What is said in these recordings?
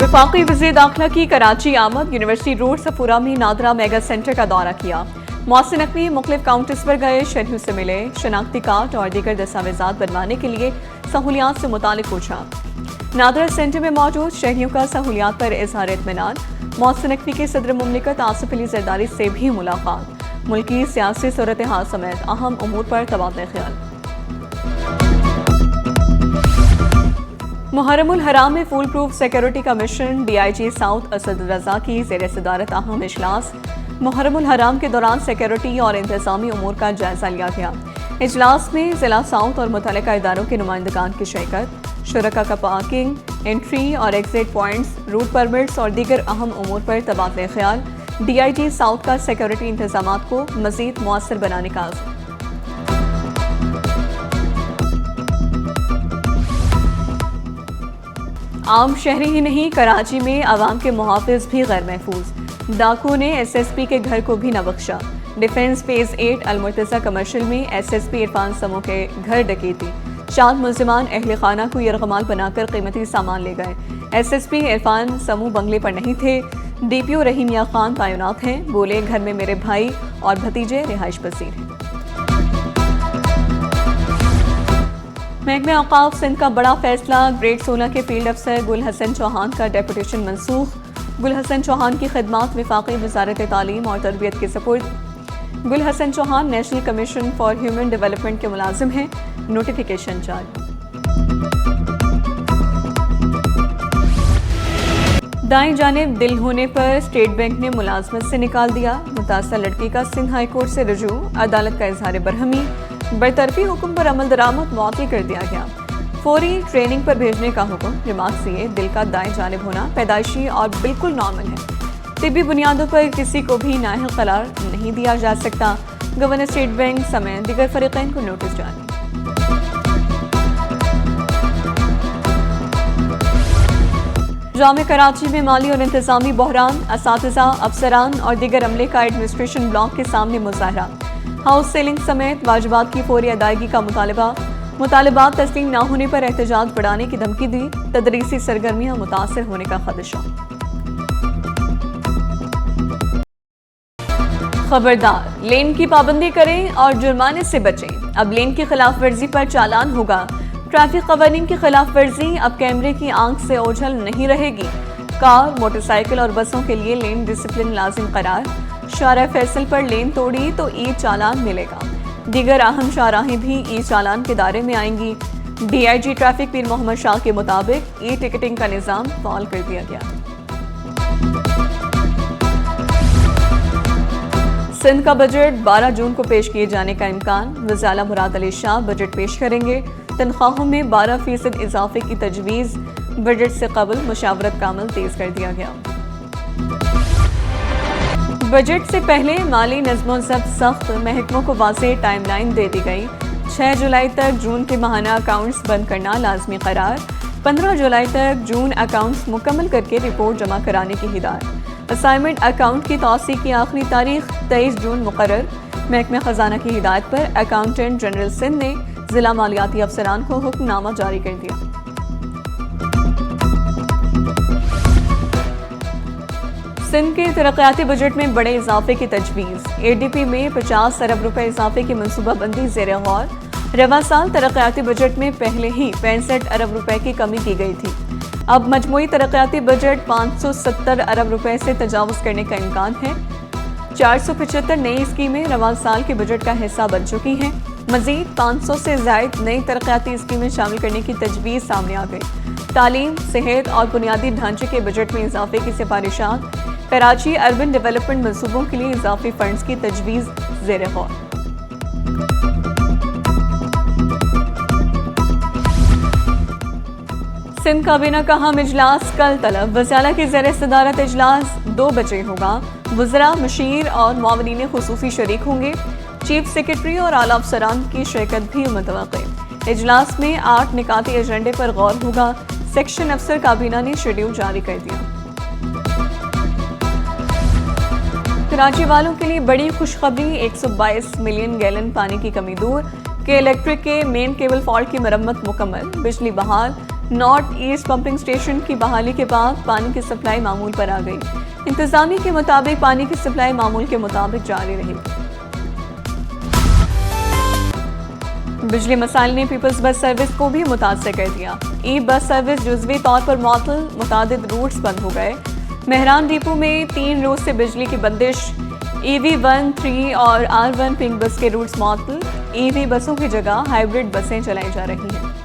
वफाकी वज़ीर दाखिला की कराची आमद। यूनिवर्सिटी रोड सफूरा में नादरा मेगा सेंटर का दौरा किया। मौसिन नकवी मुख्तलिफ काउंटर्स पर गए, शहरियों से मिले, शनाख्ती कार्ड और दीगर दस्तावेजात बनवाने के लिए सहूलियात से मुतालिक पूछा। नादरा सेंटर में मौजूद शहरियों का सहूलियात पर इजहार इत्मीनान। मौसिन नकवी के सदर मुमलिकत आसिफ अली जरदारी से भी मुलाकात। मुल्की सियासी सूरत हाल समेत अहम उमूर पर तबादला ख्याल। मुहर्रमुल हराम में फुल प्रूफ सिक्योरिटी का मिशन। DIG साउथ असद रजा की ज़ेर सदारत अहम इजलास। मुहर्रमुल हराम के दौरान सिक्योरिटी और इंतजामी उमूर का जायजा लिया गया। इजलास में जिला साउथ और मुतल्लिका इदारों के नुमाइंदगान की शिरकत। शुरका का पार्किंग, एंट्री और एग्जिट पॉइंट्स, रूट परमिट्स और दीगर अहम उमूर पर तबादला ख्याल। DIG साउथ का सिक्योरिटी इंतजामात को मजीद मुअस्सर बनाने का आज़म। आम शहरी ही नहीं, कराची में आवाम के मुहाफिज भी गैर महफूज। डाकुओं ने SSP के घर को भी न बख्शा। डिफेंस फेज 8 अलमुर्तज़ा कमर्शियल में SSP इरफान समूह के घर डकैती। 4 मुल्जिमान अहले खाना को यरगमाल बनाकर कीमती सामान ले गए। SSP इरफान समूह बंगले पर नहीं थे। DPO रहीम या खान तैनात हैं। बोले, घर में मेरे भाई और भतीजे रिहाइश पसीर हैं। महकमे औकाफ सिंध का बड़ा फैसला। ग्रेड 16 के फील्ड अफसर गुल हसन चौहान का डेपुटेशन मनसूख। गुल हसन चौहान की खिदमात वफाकी वजारत तालीम और तरबियत के सपुर्द। Gul Hasan Chauhan national commission for human development के मुलाजिम हैं। नोटिफिकेशन जारी। दाएं जानिब दिल होने पर स्टेट बैंक ने मुलाजमत से निकाल दिया। मुतासर लड़की का सिंध हाई कोर्ट से रुजू। अदालत का इजहार बरहमी। बरतरफी हुक्म पर अमल दरामद मुअत्तल कर दिया गया। फौरी ट्रेनिंग पर भेजने का हुक्म। रिमार्क सीए, दिल का दाएं जानिब होना पैदाइशी और बिल्कुल नॉर्मल है। तिब्बी बुनियादों पर किसी को भी नाअहल करार नहीं दिया जा सकता। गवर्नर स्टेट बैंक समेत दीगर फरीकैन को नोटिस जारी। जामे कराची में माली और इंतजामी बहरान। असातिज़ा, अफसरान और दीगर अमले का एडमिनिस्ट्रेशन ब्लॉक के सामने मुजाहरा। हाउस सेलिंग समेत वाजिबात की फौरी अदायगी का मुतालबात तस्लीम न होने पर एहतजाज बढ़ाने की धमकी दी। तदरीसी सरगर्मियां मुतासर होने का खदशा। खबरदार, लेन की पाबंदी करें और जुर्माने से बचें। अब लेन की खिलाफ वर्जी पर चालान होगा। ट्रैफिक कवानीन की खिलाफ वर्जी अब कैमरे की आंख से ओझल नहीं रहेगी। कार, मोटरसाइकिल और बसों के लिए लेन डिसिप्लिन लाजिम करार। शाहराह फैसल पर लेन तोड़ी तो ई चालान मिलेगा। दीगर अहम शाहराहें भी ई चालान के दायरे में आएंगी। DIG ट्रैफिक पीर मोहम्मद शाह के मुताबिक ई टिकटिंग का निज़ाम फाल कर दिया गया। सिंध का बजट 12 जून को पेश किए जाने का इम्कान। वज़ीर मुराद अली शाह बजट पेश करेंगे। तनख्वाहों में 12% इजाफे की तजवीज़। बजट से कबल मुशावरत का अमल तेज कर दिया गया। बजट से पहले माली नज़्म-ओ-ज़ब्त सख्त। महकमों को वाज़ेह टाइमलाइन दे दी गई। 6 जुलाई तक जून के माहाना अकाउंट्स बंद करना लाजमी करार। 15 जुलाई तक जून अकाउंट्स मुकम्मल करके रिपोर्ट जमा कराने की हिदायत। असाइनमेंट अकाउंट की तौसी की आखिरी तारीख 23 जून मुकर्रर। महकमे खजाना की हिदायत पर अकाउंटेंट जनरल सिंध ने जिला मालियाती अफसरान को हुक्मनामा जारी कर दिया। सिंध के तरक्याती बजट में बड़े इजाफे की तजवीज़। ADP में 50 अरब रुपए इजाफे की मनसूबाबंदी ज़ेर गौर। रवा साल तरक्याती बजट में पहले ही 65 अरब रुपए की कमी की गई थी। अब मजमूई तरक्याती बजट 570 अरब रुपए से तजावुज़ करने का इम्कान है। 475 नई स्कीमें रवा साल के बजट का हिस्सा बन चुकी हैं। मजीद 500 से ज़ायद नई तरक्याती स्कीमें शामिल करने की तजवीज़ सामने आ गई। तालीम, सेहत और बुनियादी ढांचे के बजट में इजाफे की सिफारिशात। कराची अर्बन डेवलपमेंट मंसूबों के लिए इजाफी फंड्स की तजवीज़ ज़ेर गौर। सिंध काबीना का अहम इजलास कल तलब। वज़ीर की ज़ेर सदारत इजलास 2 बजे होगा। वज़रा, मशीर और मुआवनीन खुसूसी शरीक होंगे। चीफ सेक्रेटरी और आला अफसरान की शिरकत भी मुतवक्किल। इजलास में 8 निकाती एजेंडे पर गौर होगा। सेक्शन अफसर काबीना ने शेड्यूल जारी कर दिया। कराची वालों के लिए बड़ी खुशखबरी। 122 मिलियन गैलन पानी की कमी दूर। के इलेक्ट्रिक के मेन केबल फॉल्ट की मरम्मत मुकम्मल। बिजली बहाल। नॉर्थ ईस्ट पंपिंग स्टेशन की बहाली के बाद पानी की सप्लाई मामूल पर आ गई। इंतजामिया के मुताबिक पानी की सप्लाई मामूल के मुताबिक जारी रहेगी। बिजली मसाइल ने पीपल्स बस सर्विस को भी मुतासर कर दिया। ई बस सर्विस जुज़वी तौर पर मुअत्तल, मुतादिद रूट्स बंद हो गए। मेहरान डिपो में 3 रोज से बिजली की बंदिश। EV1, 3 और R1 पिंक बस के रूट्स मुअत्तल। EV बसों की जगह हाइब्रिड बसें चलाई जा रही हैं।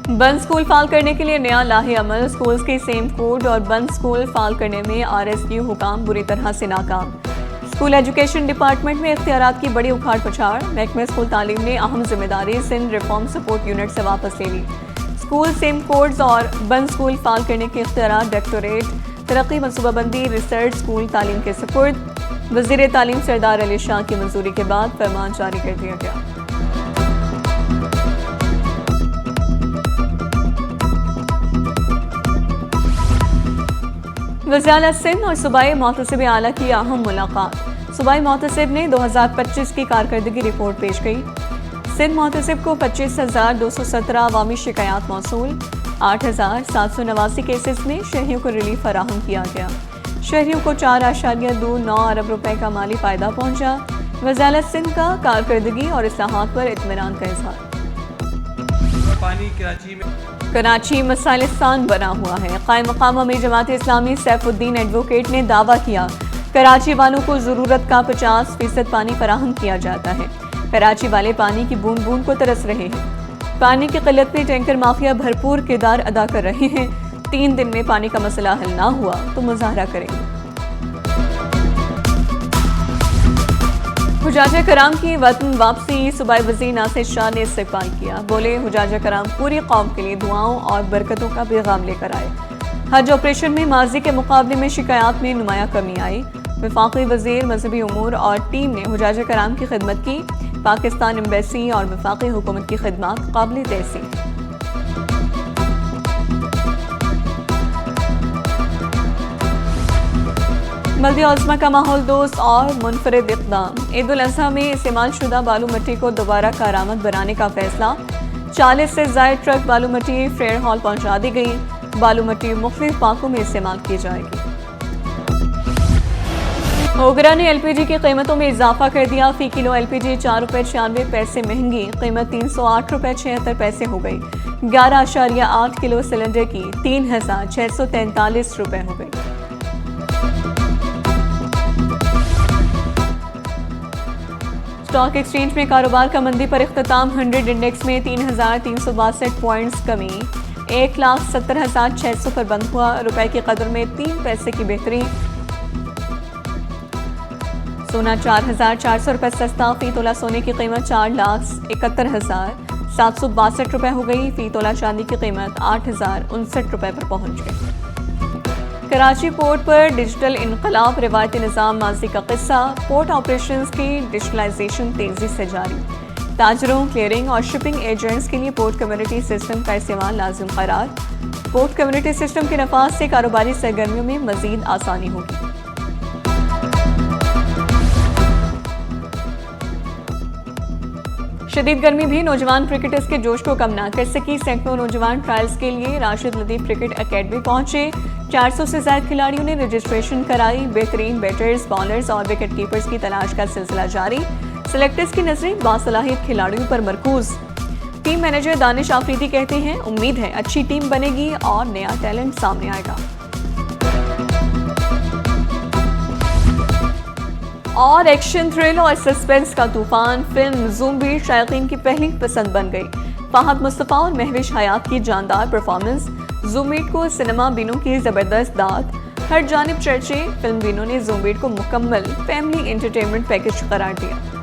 बंद स्कूल फाल करने के लिए नया लाहे अमल। स्कूल्स के सेम कोड और बंद स्कूल फाल करने में RSU हुकाम बुरी तरह से नाकाम। स्कूल एजुकेशन डिपार्टमेंट में इख्तियारात की बड़ी उखाड़ पछाड़। महकमे स्कूल तालीम ने अहम जिम्मेदारी सिंध रिफॉर्म सपोर्ट यूनिट से वापस ले ली। स्कूल सेम कोड्स और बंद स्कूल फाल करने के इख्तियारात डायरेक्टोरेट तरक्की मनसूबाबंदी रिसर्च स्कूल तालीम के सुपुर्द। वज़ीर तालीम सरदार अली शाह की मंजूरी के बाद फरमान जारी कर दिया गया। वज़ीर सिंध और सूबाई मोहतसिब आला की अहम मुलाकात। सूबाई मोहतसिब ने 2025 की कारकर्दगी रिपोर्ट पेश की। सिंध मोहतसिब को 25,217 अवामी शिकायत मौसूल। 8,789 केसेस में शहरियों को रिलीफ फराहम किया गया। शहरियों को 4.29 अरब रुपए का माली फायदा पहुंचा। वज़ीर सिंध का कारकर्दगी और इस्लाहात पर इत्मीनान का इजहार। कराची मसाइलिस्तान बना हुआ है। कायम मकाम अमीर जमात इस्लामी सैफुद्दीन एडवोकेट ने दावा किया, कराची वालों को ज़रूरत का 50% पानी फराहम किया जाता है। कराची वाले पानी की बूंद बूंद को तरस रहे हैं। पानी की किल्लत में टैंकर माफिया भरपूर किरदार अदा कर रहे हैं। 3 दिन में पानी का मसला हल ना हुआ तो मुजाहरा करेंगे। हुजाजा कराम की वतन वापसी। सूबाई वज़ीर नासिर शाह ने इस्तकबाल किया। बोले, हुजाजा कराम पूरी कौम के लिए दुआओं और बरकतों का पैगाम लेकर आए। हज ऑपरेशन में माजी के मुकाबले में शिकायत में नुमाया कमी आई। वफाकी वज़ीर मजहबी उमूर और टीम ने हुजाजा कराम की खिदमत की। पाकिस्तान एम्बेसी और वफाकी हुकूमत की खिदमत काबिल तहसीन। बल्दी औज़मा का माहौल दोस्त और मुनफरिद इक़दाम। ईद उल अज़हा में इस्तेमाल शुदा बालू मिट्टी को दोबारा कारामद बनाने का फैसला। 40 से ज़ायद ट्रक बालू मिट्टी फेयर हॉल पहुंचा दी गई। बालू मिट्टी मुख्तलिफ पाकों में इस्तेमाल की जाएगी। ओगरा ने LPG की कीमतों में इजाफा कर दिया। फी किलो LPG 4 रुपये 96 महंगी, कीमत 308 रुपये 76 पैसे हो गई। 11.8 किलो सिलेंडर की 3,643 रुपये हो गई। स्टॉक एक्सचेंज में कारोबार का मंदी पर इख्तिताम। 100 इंडेक्स में 3,362 पॉइंट्स कमी, 1,70,600 पर बंद हुआ। रुपए की कदर में 3 पैसे की बेहतरी। सोना 4,400 रुपये सस्ता। फी तोला सोने की कीमत 4,71,762 रुपये हो गई। फी तोला चांदी की कीमत 8,059 रुपये पर पहुंच गई। कराची पोर्ट पर डिजिटल इनकलाब, रिवायती निज़ाम माजी का किस्सा। पोर्ट ऑपरेशंस की डिजिटलाइजेशन तेज़ी से जारी। ताजरों, क्लियरिंग और शिपिंग एजेंट्स के लिए पोर्ट कम्युनिटी सिस्टम का इस्तेमाल लाजिम करार। पोर्ट कम्युनिटी सिस्टम के नफाज से कारोबारी सरगर्मियों में मजीद आसानी होगी। शदीद गर्मी भी नौजवान क्रिकेटर्स के जोश को कम ना कर सकी। सैकड़ों नौजवान ट्रायल्स के लिए राशिद लतीफ़ क्रिकेट एकेडमी पहुंचे। 400 से ज्यादा खिलाड़ियों ने रजिस्ट्रेशन कराई। बेहतरीन बैटर्स, बॉलर्स और विकेट कीपर्स की तलाश का सिलसिला जारी। सेलेक्टर्स की नजरें बासलाहियत खिलाड़ियों पर मरकूज। टीम मैनेजर दानिश आफरीदी कहते हैं, उम्मीद है अच्छी टीम बनेगी और नया टैलेंट सामने आएगा। और एक्शन, थ्रिल और सस्पेंस का तूफान। फिल्म ज़ोंबी शायकीन की पहली पसंद बन गई। फहद मुस्तफ़ा और महविश हयात की जानदार परफॉर्मेंस। ज़ोंबीट को सिनेमा बीनों की ज़बरदस्त दाद। हर जानिब चर्चे। फिल्म बीनों ने ज़ोंबीट को मुकम्मल फैमिली एंटरटेनमेंट पैकेज करार दिया।